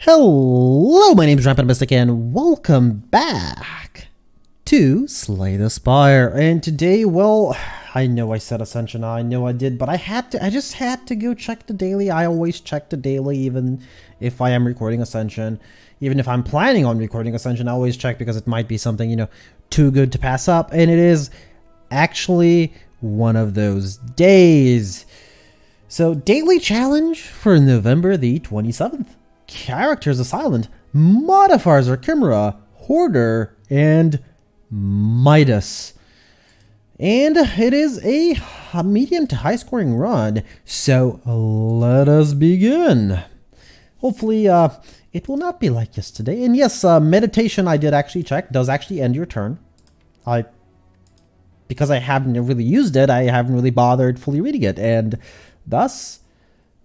Hello, my name is Rampant and welcome back to Slay the Spire. And today, well, I know I said Ascension, I know I did, but I just had to go check the daily. I always check the daily, even if I am recording Ascension. Even if I'm planning on recording Ascension, I always check because it might be something, too good to pass up. And it is actually one of those days. So, daily challenge for November the 27th. Characters are silent, modifiers are Chimera, Hoarder, and Midas. And it is a medium to high scoring run, so let us begin. Hopefully it will not be like yesterday. And yes, meditation I did actually check, does actually end your turn. Because I haven't really used it, I haven't really bothered fully reading it, and thus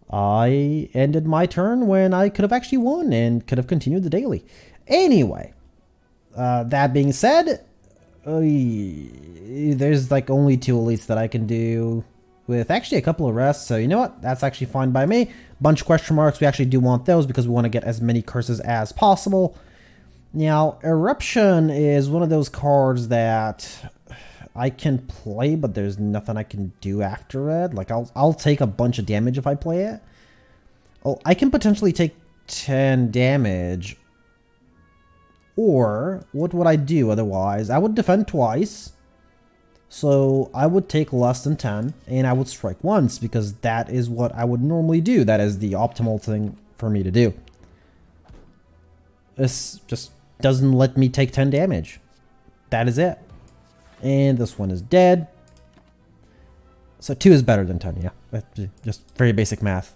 I ended my turn when I could have actually won and could have continued the daily. Anyway, that being said, there's like only 2 elites that I can do with actually a couple of rests. So you know what? That's actually fine by me. Bunch of question marks. We actually do want those because we want to get as many curses as possible. Now, Eruption is one of those cards that I can play, but there's nothing I can do after it. Like, I'll take a bunch of damage if I play it. Oh, I can potentially take 10 damage. Or, what would I do otherwise? I would defend twice. So, I would take less than 10, and I would strike once, because that is what I would normally do. That is the optimal thing for me to do. This just doesn't let me take 10 damage. That is it. And this one is dead. So 2 is better than 10, yeah. Just very basic math.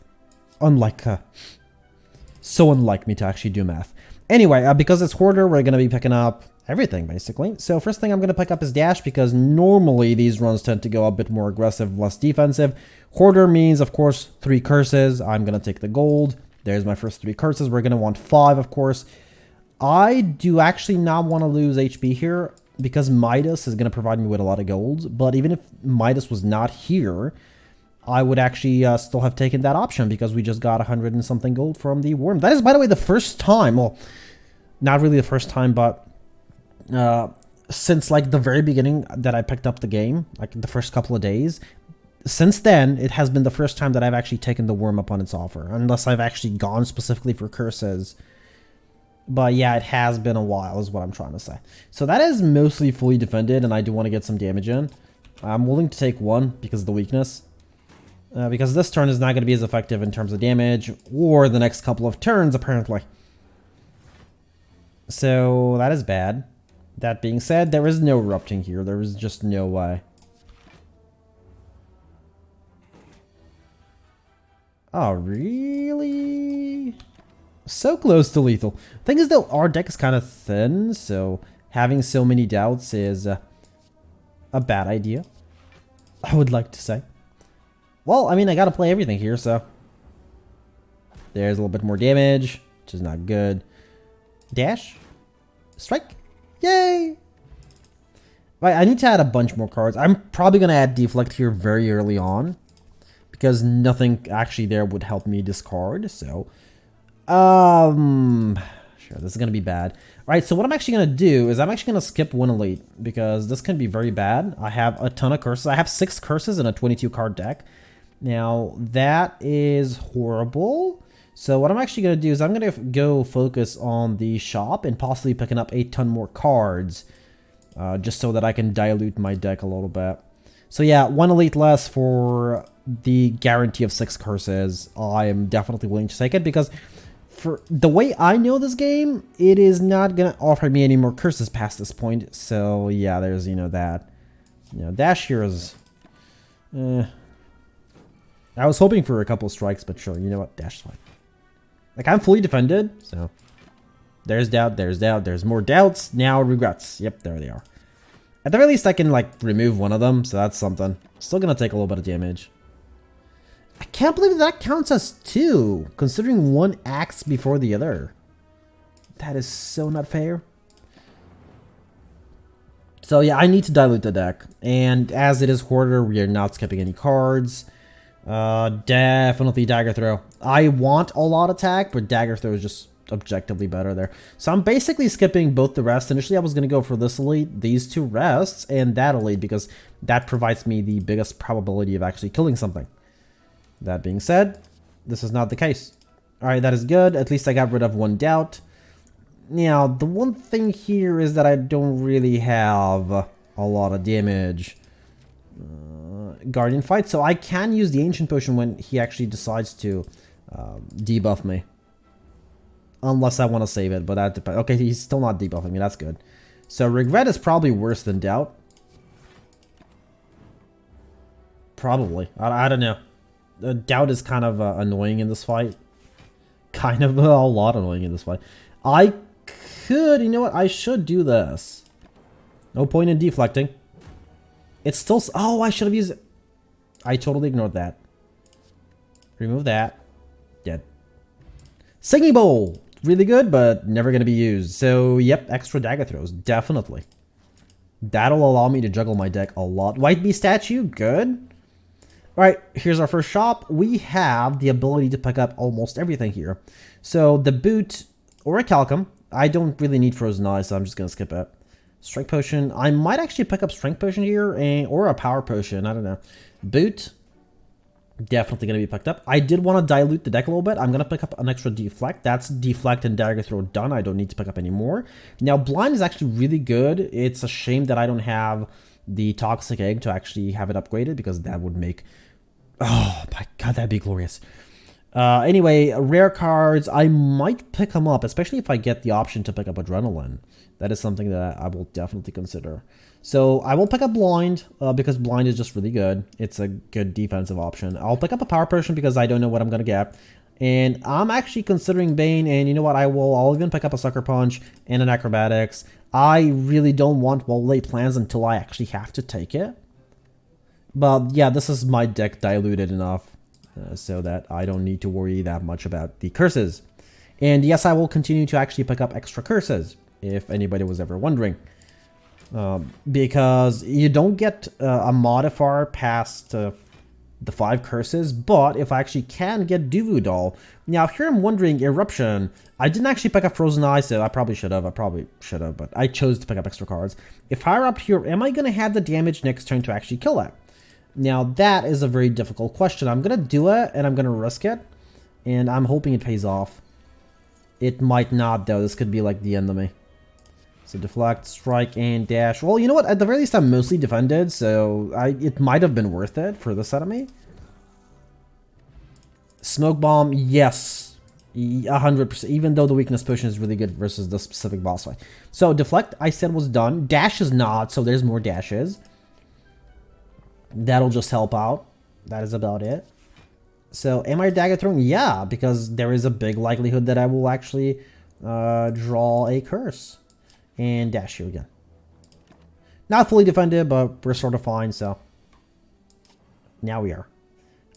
So unlike me to actually do math. Anyway, because it's Hoarder, we're going to be picking up everything, basically. So first thing I'm going to pick up is Dash, because normally these runs tend to go a bit more aggressive, less defensive. Hoarder means, of course, 3 curses. I'm going to take the gold. There's my first 3 curses. We're going to want 5, of course. I do actually not want to lose HP here, because Midas is going to provide me with a lot of gold. But even if Midas was not here, I would actually still have taken that option, because we just got 100 and something gold from the worm. That is, by the way, the first time, well, not really the first time, but since like the very beginning that I picked up the game, like the first couple of days, since then, it has been the first time that I've actually taken the worm up on its offer, unless I've actually gone specifically for curses. But yeah, it has been a while is what I'm trying to say. So that is mostly fully defended, and I do want to get some damage in. I'm willing to take 1 because of the weakness. Because this turn is not going to be as effective in terms of damage, or the next couple of turns, apparently. So that is bad. That being said, there is no erupting here. There is just no way. Oh, really? So close to lethal. Thing is, though, our deck is kind of thin, so having so many doubts is a bad idea, I would like to say. Well, I mean, I gotta play everything here, so there's a little bit more damage, which is not good. Dash, strike, yay! Right, I need to add a bunch more cards. I'm probably gonna add deflect here very early on, because nothing actually there would help me discard. So sure, this is gonna be bad. All right, so what I'm actually gonna do is I'm actually gonna skip 1 elite, because this can be very bad. I have a ton of curses. I have 6 curses in a 22 card deck. Now that is horrible. So what I'm actually gonna do is I'm gonna go focus on the shop and possibly picking up a ton more cards, just so that I can dilute my deck a little bit. So yeah, 1 elite less for the guarantee of 6 curses. I am definitely willing to take it, because for the way I know this game, it is not gonna offer me any more curses past this point. So yeah, there's that. Dash here is I was hoping for a couple strikes, but sure, you know what, Dash is fine. Like, I'm fully defended, so there's doubt, there's more doubts, now regrets. Yep, there they are. At the very least, I can like remove one of them, so that's something. Still gonna take a little bit of damage. I can't believe that counts as 2, considering 1 acts before the other. That is so not fair. So yeah, I need to dilute the deck. And as it is Hoarder, we are not skipping any cards. Definitely Dagger Throw. I want a lot attack, but Dagger Throw is objectively better there. So I'm basically skipping both the rests. Initially, I was going to go for this elite, these 2 rests, and that elite, because that provides me the biggest probability of actually killing something. That being said, this is not the case. Alright, that is good. At least I got rid of 1 doubt. Now, the one thing here is that I don't really have a lot of damage. Guardian fight, so I can use the Ancient Potion when he actually decides to debuff me. Unless I want to save it, but that depends. Okay, he's still not debuffing me, that's good. So Regret is probably worse than Doubt. Probably. I don't know. Doubt is kind of annoying in this fight. Kind of a lot annoying in this fight. I could, you know what, I should do this. No point in deflecting. It's still, oh, I should have used it. I totally ignored that. Remove that. Dead. Singing Bowl. Really good, but never going to be used. So, yep, extra dagger throws. Definitely. That'll allow me to juggle my deck a lot. White Bee statue. Good. Alright, here's our first shop. We have the ability to pick up almost everything here. So, the boot or a Calcum. I don't really need Frozen Eyes, so I'm just going to skip it. Strength Potion. I might actually pick up Strength Potion here, or a Power Potion. I don't know. Boot. Definitely going to be picked up. I did want to dilute the deck a little bit. I'm going to pick up an extra Deflect. That's Deflect and Dagger Throw done. I don't need to pick up any more. Now, Blind is actually really good. It's a shame that I don't have the Toxic Egg to actually have it upgraded, because that would make... Oh, my God, that'd be glorious. Anyway, rare cards, I might pick them up, especially if I get the option to pick up Adrenaline. That is something that I will definitely consider. So I will pick up Blind, because Blind is just really good. It's a good defensive option. I'll pick up a Power Potion because I don't know what I'm going to get. And I'm actually considering Bane, and you know what, I'll even pick up a Sucker Punch and an Acrobatics. I really don't want well-laid plans until I actually have to take it. But yeah, this is my deck diluted enough so that I don't need to worry that much about the curses. And yes, I will continue to actually pick up extra curses, if anybody was ever wondering. Because you don't get a modifier past the 5 curses, but if I actually can get Duvu Doll. Now here I'm wondering, Eruption, I didn't actually pick up Frozen Eyes, so I probably should have, but I chose to pick up extra cards. If I erupt here, am I going to have the damage next turn to actually kill it? Now that is a very difficult question. I'm going to do it, and I'm going to risk it, and I'm hoping it pays off. It might not though, this could be like the end of me. So deflect, strike, and dash. Well, you know what? At the very least, I'm mostly defended, so it might have been worth it for this enemy. Smoke Bomb, yes. 100%, even though the weakness potion is really good versus the specific boss fight. So deflect, I said was done. Dash is not, so there's more dashes. That'll just help out. That is about it. So am I dagger throwing? Yeah, because there is a big likelihood that I will actually draw a curse. And dash you again. Not fully defended, but we're sort of fine, so. Now we are.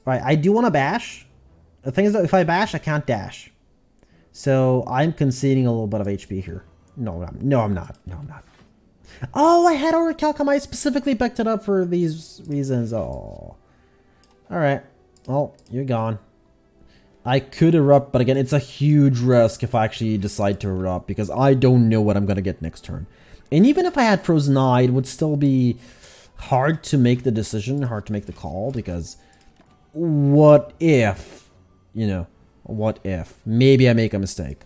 Alright, I do want to bash. The thing is that if I bash, I can't dash. So I'm conceding a little bit of HP here. No, I'm not. Oh, I had Orichalcum. I specifically picked it up for these reasons. Oh. Alright. Well, you're gone. I could erupt, but again, it's a huge risk if I actually decide to erupt, because I don't know what I'm going to get next turn. And even if I had Frozen Eye, it would still be hard to make the decision, hard to make the call, because what if, you know, what if? Maybe I make a mistake.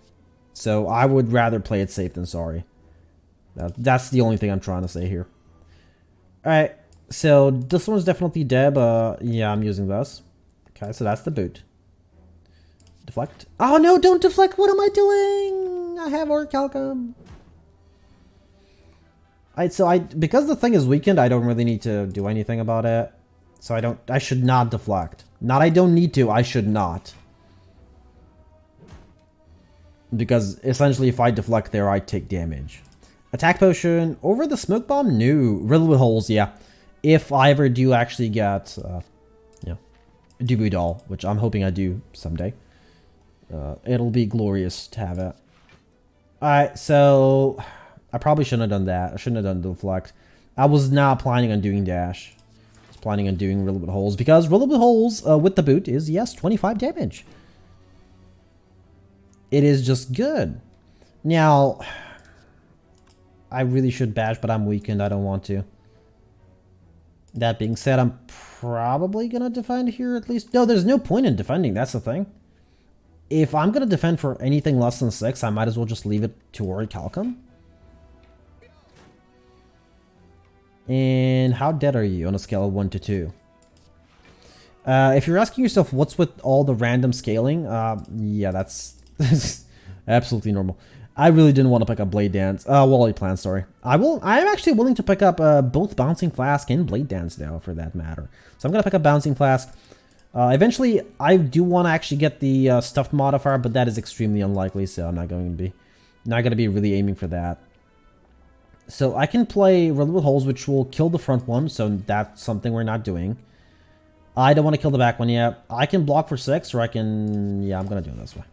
So I would rather play it safe than sorry. That's the only thing I'm trying to say here. Alright, so this one's definitely dead, but yeah, I'm using this. Okay, so that's the boot. Deflect. Oh no, don't deflect! What am I doing? I have Orichalcum. Alright, so because the thing is weakened, I don't really need to do anything about it. So I should not deflect. Not I don't need to, I should not. Because essentially if I deflect there, I take damage. Attack Potion over the Smoke Bomb? No. Riddle with Holes, yeah. If I ever do actually get, Dubu Doll, which I'm hoping I do someday. It'll be glorious to have it. Alright, so I probably shouldn't have done that. I shouldn't have done deflect. I was not planning on doing dash. I was planning on doing Riddle with Holes, because Riddle with Holes with the boot is, yes, 25 damage. It is just good. Now, I really should bash, but I'm weakened. I don't want to. That being said, I'm probably going to defend here at least. No, there's no point in defending. That's the thing. If I'm going to defend for anything less than 6, I might as well just leave it to Orichalcum. And how dead are you on a scale of 1 to 2? If you're asking yourself what's with all the random scaling, yeah, that's absolutely normal. I really didn't want to pick up Blade Dance. Wally Plan, sorry. I'm actually willing to pick up both Bouncing Flask and Blade Dance though, for that matter. So I'm gonna pick up Bouncing Flask. Eventually, I do want to actually get the Stuffed modifier, but that is extremely unlikely, so I'm not going to be really aiming for that. So I can play Riddle with Holes, which will kill the front one, so that's something we're not doing. I don't want to kill the back one yet. I can block for 6, or I can... Yeah, I'm going to do it this way.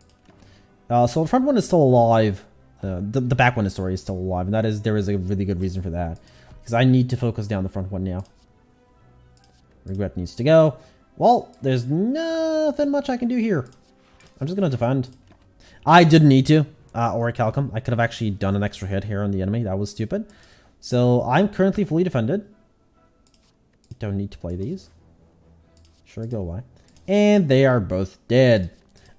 So the front one is still alive. The back one is still alive, and there is a really good reason for that. Because I need to focus down the front one now. Regret needs to go. Well, there's nothing much I can do here. I'm just going to defend. I didn't need to. Orichalcum. I could have actually done an extra hit here on the enemy. That was stupid. So I'm currently fully defended. Don't need to play these. Sure, go away. And they are both dead.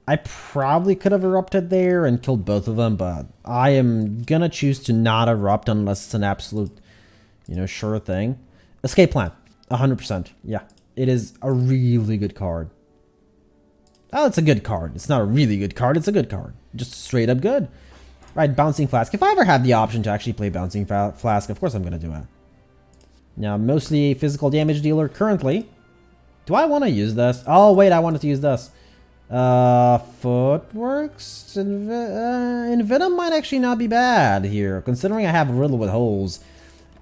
I probably could have erupted there and killed both of them, but I am gonna choose to not erupt unless it's an absolute, sure thing. Escape Plan. 100%. Yeah. It is a really good card. Oh, it's a good card. It's not a really good card. It's a good card. Just straight up good. Right, Bouncing Flask. If I ever have the option to actually play Bouncing Flask, of course I'm going to do it. Now, mostly a physical damage dealer currently. Do I want to use this? Oh, wait, I wanted to use this. Footworks? Venom might actually not be bad here, considering I have a Riddle with Holes.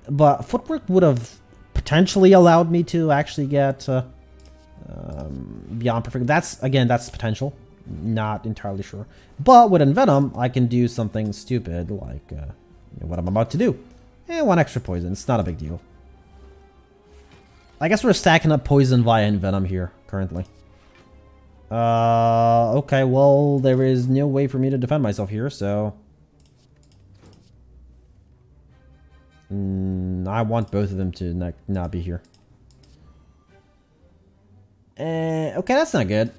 But Footwork would have potentially allowed me to actually get Beyond Perfect. That's potential. Not entirely sure. But with Envenom, I can do something stupid like what I'm about to do. And 1 extra poison. It's not a big deal. I guess we're stacking up poison via Envenom here, currently. Okay, well, there is no way for me to defend myself here, so... I want both of them to not be here. Okay, that's not good.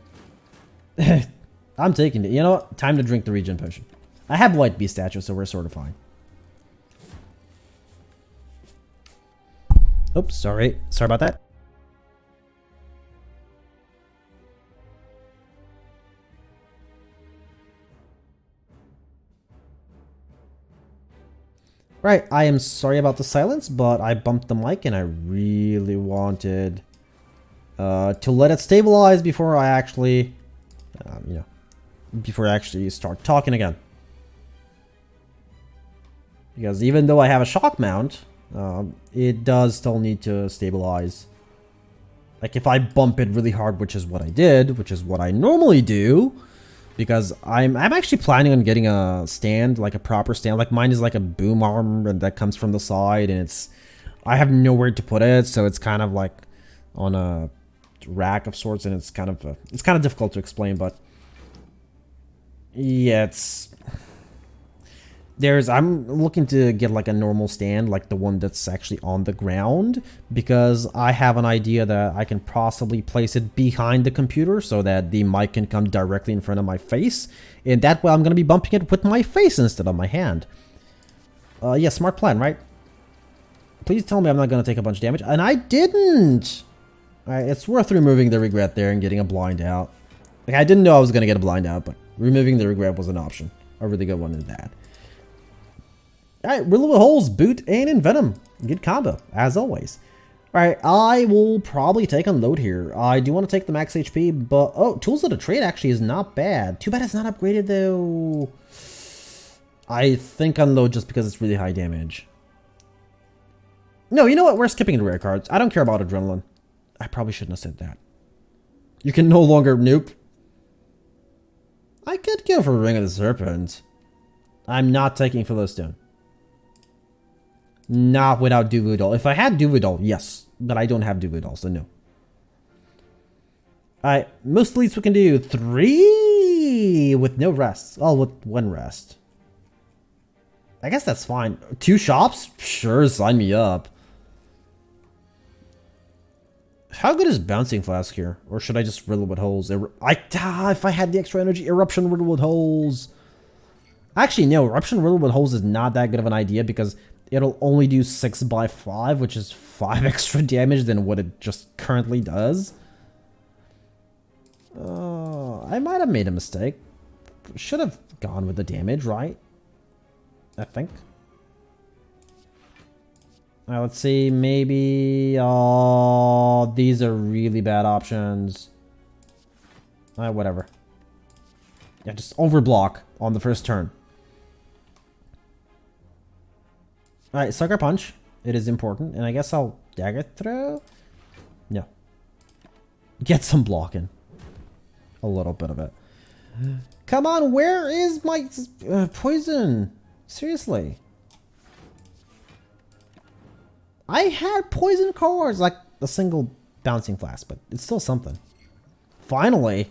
I'm taking it. You know what? Time to drink the regen potion. I have White Beast statue, so we're sort of fine. Oops, sorry. Sorry about that. Right, I am sorry about the silence, but I bumped the mic and I really wanted to let it stabilize before I actually, before I actually start talking again. Because even though I have a shock mount, it does still need to stabilize. Like if I bump it really hard, which is what I did, which is what I normally do, because I'm actually planning on getting a stand, like a proper stand. Like mine is like a boom arm that comes from the side, and I have nowhere to put it, so it's kind of like on a rack of sorts, and it's kind of difficult to explain, but yeah, I'm looking to get like a normal stand, like the one that's actually on the ground, because I have an idea that I can possibly place it behind the computer so that the mic can come directly in front of my face, and that way I'm going to be bumping it with my face instead of my hand. Yeah, smart plan, right? Please tell me I'm not going to take a bunch of damage, and I didn't! Alright, it's worth removing the regret there and getting a blind out. Like, I didn't know I was going to get a blind out, but removing the regret was an option. A really good one in that. Alright, Riddle with Holes, Boot, and Envenom. Good combo, as always. Alright, I will probably take Unload here. I do want to take the max HP, but... Oh, Tools of the Trade actually is not bad. Too bad it's not upgraded, though. I think Unload just because it's really high damage. No, you know what? We're skipping the rare cards. I don't care about Adrenaline. I probably shouldn't have said that. You can no longer... Nope. I could go for Ring of the Serpent. I'm not taking Philistine. Not without Duvidol. If I had Duvidol, yes. But I don't have Duvidol, so no. Alright, most leads we can do 3 3 with no rest. Oh, with 1 rest. I guess that's fine. 2 shops? Sure, sign me up. How good is Bouncing Flask here? Or should I just riddle with holes? If I had the extra energy, Eruption riddle with holes. Actually, no, Eruption riddle with holes is not that good of an idea because it'll only do 6 by 5, which is 5 extra damage than what it just currently does. I might have made a mistake. Should have gone with the damage, right? I think. Let's see, maybe... Oh, these are really bad options. Whatever. Yeah, just overblock on the first turn. Alright, Sucker Punch. It is important, and I guess I'll Dagger Throw? No. Get some blocking. A little bit of it. Come on, where is my poison? Seriously. I had poison cards, like a single Bouncing Flask, but it's still something. Finally.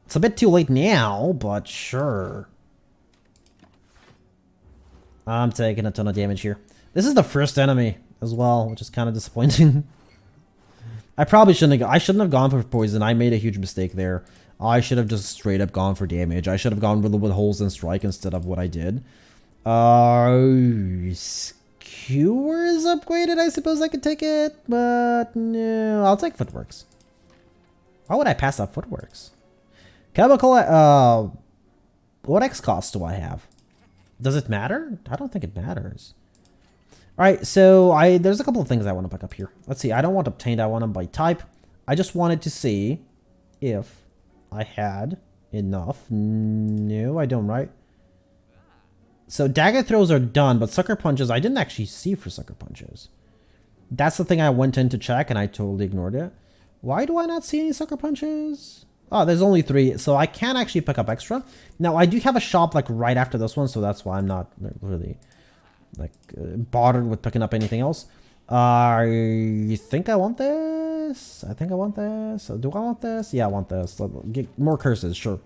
It's a bit too late now, but sure. I'm taking a ton of damage here. This is the first enemy as well, which is kind of disappointing. I probably shouldn't have gone for poison. I made a huge mistake there. I should have just straight up gone for damage. I should have gone with holes and strike instead of what I did. Skewer is upgraded. I suppose I could take it, but no. I'll take Footworks. Why would I pass up Footworks? Chemical, what X cost do I have? Does it matter? I don't think it matters. Alright, so there's a couple of things I want to pick up here. Let's see, I don't want Obtained, I want them by type. I just wanted to see if I had enough. No, I don't, right? So Dagger Throws are done, but Sucker Punches, I didn't actually see for Sucker Punches. That's the thing I went in to check, and I totally ignored it. Why do I not see any Sucker Punches? Oh, there's only 3, so I can actually pick up extra. Now, I do have a shop, like, right after this one, so that's why I'm not really, like, bothered with picking up anything else. I think I want this. I think I want this. Do I want this? Yeah, I want this. Get more curses, sure.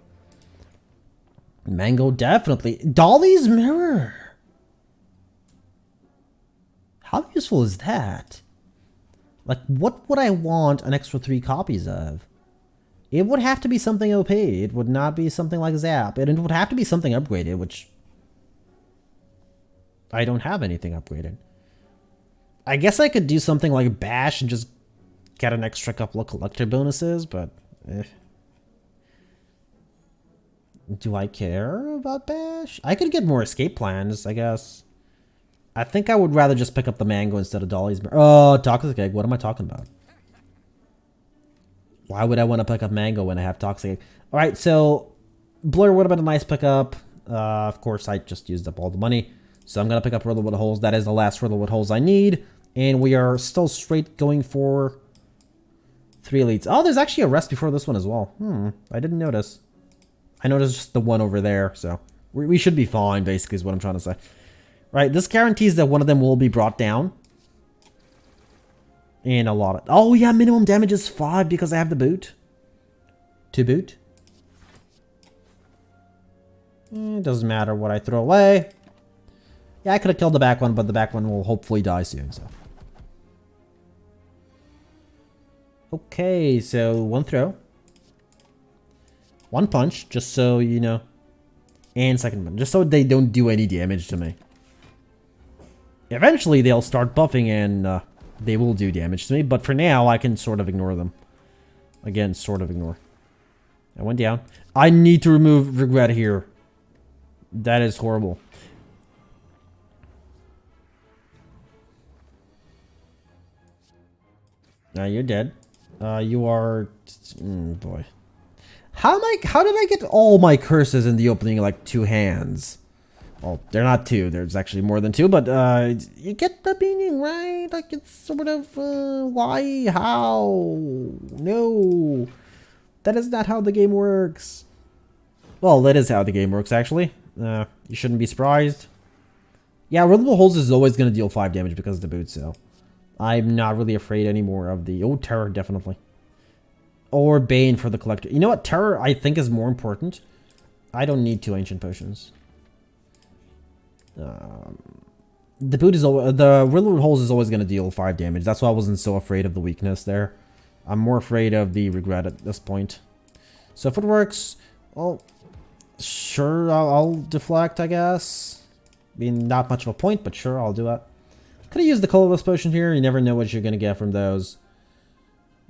Mango, definitely. Dolly's Mirror. How useful is that? Like, what would I want an extra 3 copies of? It would have to be something OP. It would not be something like Zap. And it would have to be something upgraded, which... I don't have anything upgraded. I guess I could do something like Bash and just get an extra couple of collector bonuses, but... Do I care about Bash? I could get more escape plans, I guess. I think I would rather just pick up the Mango instead of Dolly's. Oh, Toxic Egg. What am I talking about? Why would I want to pick up Mango when I have Toxic Egg? Alright, so... Blur would have been a nice pickup. Of course, I just used up all the money. So I'm going to pick up Riddle with Holes. That is the last Riddle with Holes I need. And we are still straight going for 3 elites. Oh, there's actually a rest before this one as well. I didn't notice. I noticed just the one over there, so we should be fine, basically, is what I'm trying to say. Right, this guarantees that one of them will be brought down. And a lot of... Oh, yeah, minimum damage is 5 because I have the boot. To boot. It doesn't matter what I throw away. Yeah, I could have killed the back one, but the back one will hopefully die soon, so... Okay, so 1 throw. 1 punch, just so you know. And 2nd punch, just so they don't do any damage to me. Eventually, they'll start buffing and they will do damage to me. But for now, I can sort of ignore them. Again, sort of ignore. I went down. I need to remove Regret here. That is horrible. Now you're dead. You are... boy. How did I get all my curses in the opening like 2 hands? Well, they're not 2. There's actually more than 2, but you get the meaning, right? Like it's sort of why, how? No, that is not how the game works. Well, that is how the game works actually. You shouldn't be surprised. Yeah, Riddle Holes is always going to deal 5 damage because of the boot, so I'm not really afraid anymore of the... Oh, Terror, definitely. Or Bane for the collector. You know what? Terror, I think, is more important. I don't need 2 ancient potions. The boot is the Riddle Holes is always going to deal 5 damage. That's why I wasn't so afraid of the weakness there. I'm more afraid of the regret at this point. So if it works, well, sure, I'll deflect, I guess. I mean, not much of a point, but sure, I'll do it. Could have used the colorless potion here. You never know what you're going to get from those.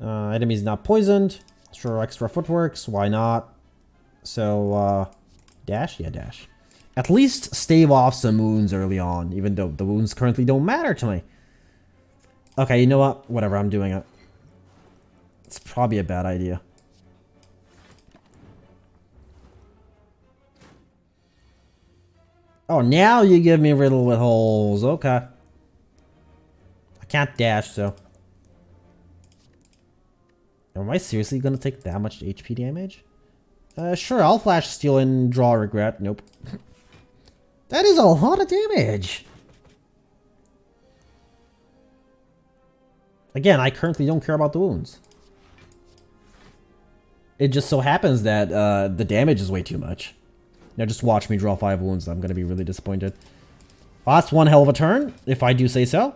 Enemies not poisoned. Sure, extra footworks. Why not? So, dash? Yeah, dash. At least stave off some wounds early on, even though the wounds currently don't matter to me. Okay, you know what? Whatever, I'm doing it. It's probably a bad idea. Oh, now you give me riddle with holes. Okay. I can't dash, so. Am I seriously gonna take that much HP damage? Sure, I'll flash steal and draw regret. Nope. That is a lot of damage. Again, I currently don't care about the wounds. It just so happens that the damage is way too much. Now just watch me draw 5 wounds. I'm going to be really disappointed. Well, that's one hell of a turn, if I do say so.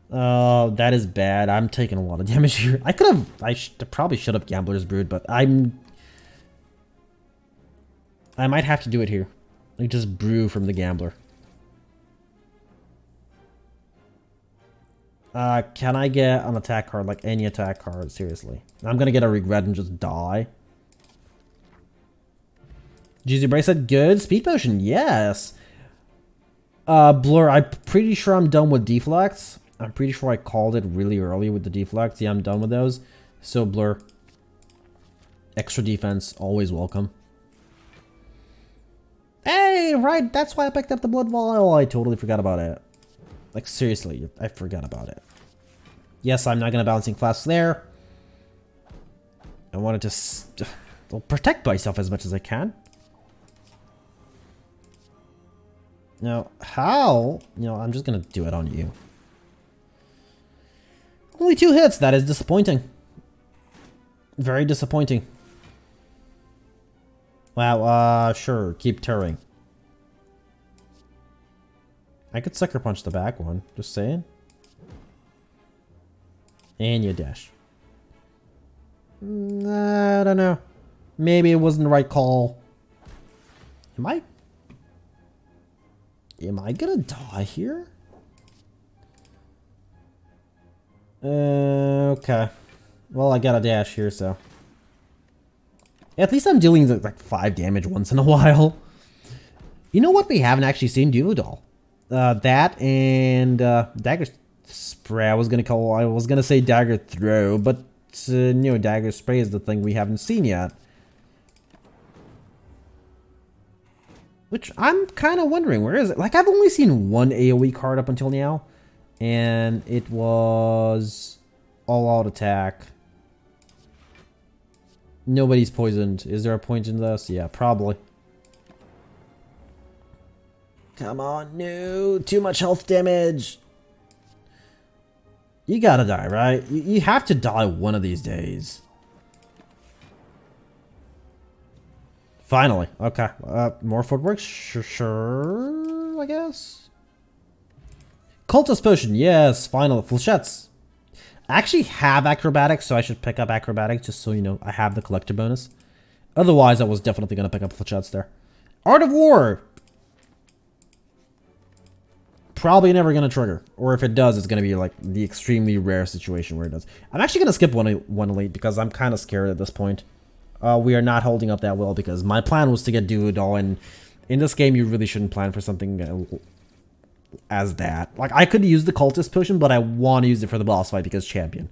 That is bad. I'm taking a lot of damage here. I probably should have Gambler's Brood, but I might have to do it here. Like, just brew from the Gambler. Can I get an attack card, like any attack card? Seriously. I'm gonna get a regret and just die. GZ Bracelet, good. Speed Potion, yes. Blur, I'm pretty sure I'm done with deflects. I'm pretty sure I called it really early with the deflects. Yeah, I'm done with those. So, Blur. Extra defense, always welcome. Hey, right, that's why I picked up the Blood Vial. I totally forgot about it. Like, seriously, I forgot about it. Yes, I'm not going to Balancing Flask there. I wanted to protect myself as much as I can. Now, how? You know, I'm just going to do it on you. Only 2 hits. That is disappointing. Very disappointing. Wow, sure. Keep tearing. I could Sucker Punch the back one. Just saying. And you dash. I don't know. Maybe it wasn't the right call. Am I gonna die here? Okay. Well, I got a dash here, so. At least I'm dealing like 5 damage once in a while. You know what we haven't actually seen? Duodol. That and Dagger Spray. I was gonna say Dagger Throw, but you know, Dagger Spray is the thing we haven't seen yet. Which I'm kind of wondering, where is it? Like, I've only seen one AoE card up until now, and it was all-out attack. Nobody's poisoned. Is there a point in this? Yeah, probably. Come on, no. Too much health damage. You gotta die, right? You have to die one of these days. Finally. Okay. More footwork? Sure, I guess. Cultist Potion. Yes, finally. Flechettes. I actually have acrobatics, so I should pick up acrobatics just so you know I have the collector bonus. Otherwise, I was definitely going to pick up flechettes there. Art of War. Probably never going to trigger. Or if it does, it's going to be like the extremely rare situation where it does. I'm actually going to skip one elite because I'm kind of scared at this point. We are not holding up that well because my plan was to get Duodol, and in this game you really shouldn't plan for something as that. Like, I could use the Cultist Potion, but I want to use it for the boss fight because champion.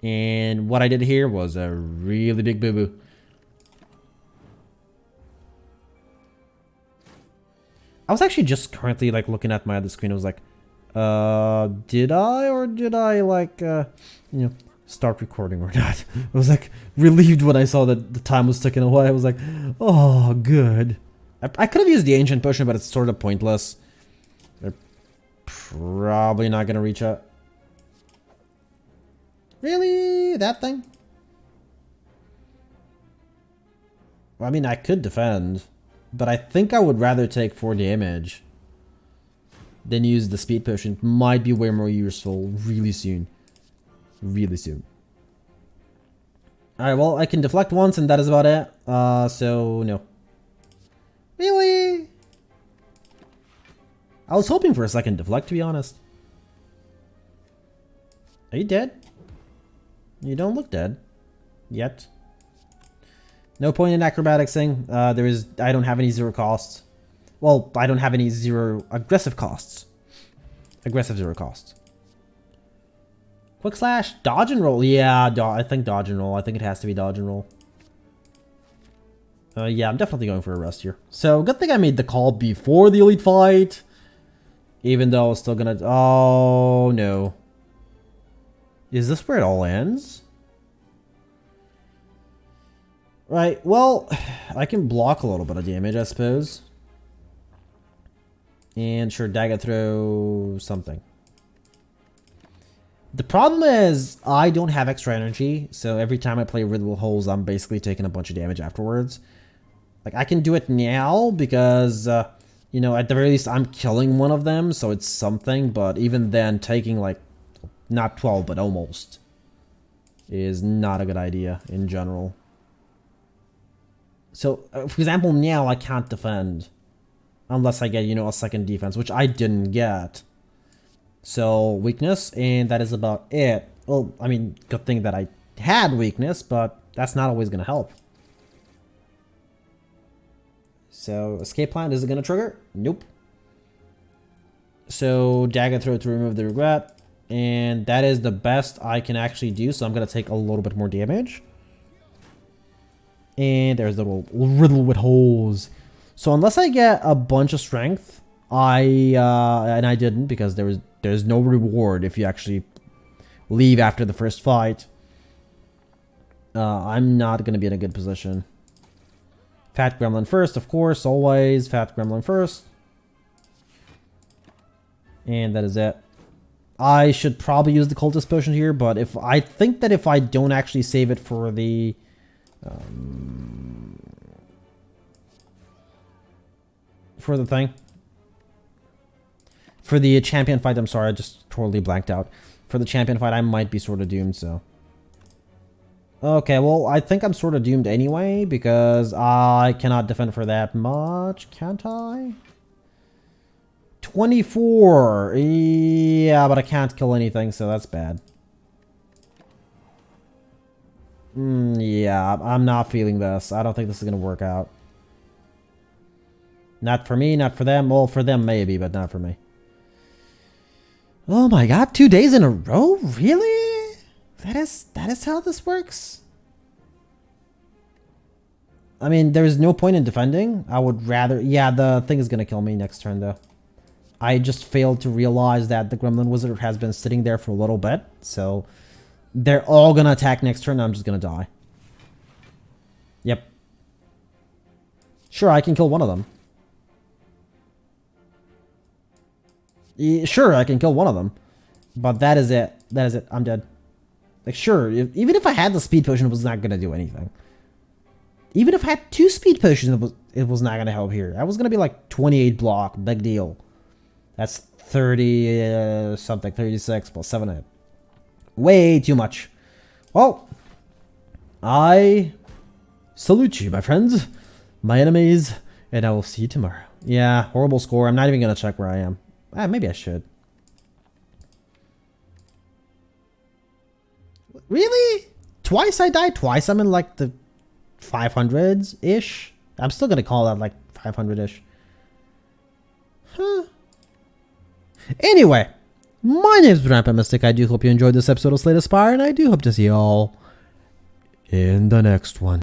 And what I did here was a really big boo-boo. I was actually just currently like looking at my other screen. I was like, did I like, you know, start recording or not? I was like relieved when I saw that the time was ticking away. I was like, oh, good. I could have used the Ancient Potion, but it's sort of pointless. They're probably not going to reach it. Really? That thing? I mean, I could defend, but I think I would rather take 4 damage than use the speed potion. Might be way more useful really soon. Really soon. Alright, well, I can deflect once and that is about it. So, no. Really? I was hoping for a second deflect, to be honest. Are you dead? You don't look dead. Yet. No point in acrobaticsing. I don't have any 0 costs. Well, I don't have any 0 aggressive costs. Aggressive 0 costs. Quick slash, dodge and roll. Yeah, I think dodge and roll. I think it has to be dodge and roll. Yeah, I'm definitely going for a rest here. So, good thing I made the call before the elite fight. Even though I was still gonna... Oh, no. Is this where it all ends? Right, well, I can block a little bit of damage, I suppose. And sure, dagger throw something. The problem is, I don't have extra energy, so every time I play Riddle Holes, I'm basically taking a bunch of damage afterwards. Like, I can do it now because, you know, at the very least, I'm killing one of them, so it's something, but even then, taking, like, not 12, but almost, is not a good idea in general. So, for example, now I can't defend unless I get, you know, a second defense, which I didn't get. So, weakness, and that is about it. Well, I mean, good thing that I had weakness, but that's not always going to help. So, escape plan, is it going to trigger? Nope. So, dagger throw to remove the regret. And that is the best I can actually do, so I'm going to take a little bit more damage. And there's the little riddle with holes. So unless I get a bunch of strength, and I didn't because there's no reward if you actually leave after the first fight. I'm not going to be in a good position. Fat Gremlin first, of course, always. Fat Gremlin first. And that is it. I should probably use the Cultist Potion here, but I think that if I don't actually save it for the... for the thing. For the champion fight, I'm sorry, I just totally blanked out. For the champion fight, I might be sort of doomed, so... Okay, well, I think I'm sort of doomed anyway, because I cannot defend for that much, can't I? 24! Yeah, but I can't kill anything, so that's bad. Yeah, I'm not feeling this. I don't think this is going to work out. Not for me, not for them. Well, for them maybe, but not for me. Oh my god, 2 days in a row? Really? That is how this works? I mean, there's no point in defending. I would rather... Yeah, the thing is going to kill me next turn, though. I just failed to realize that the Gremlin Wizard has been sitting there for a little bit, so... They're all going to attack next turn, I'm just going to die. Yep. Sure, I can kill one of them. Sure, I can kill one of them. But that is it. That is it. I'm dead. Like, sure, even if I had the speed potion, it was not going to do anything. Even if I had 2 speed potions, it was not going to help here. I was going to be like 28 block. Big deal. That's 30 something. 36 plus 7 hit. Way too much. Well, I salute you, my friends, my enemies, and I will see you tomorrow. Yeah, horrible score. I'm not even going to check where I am. Maybe I should. Really? Twice I died? Twice I'm in like the 500s-ish? I'm still going to call that like 500-ish. Huh. Anyway. My name is Rampant Mystic. I do hope you enjoyed this episode of Slay the Spire, and I do hope to see you all in the next one.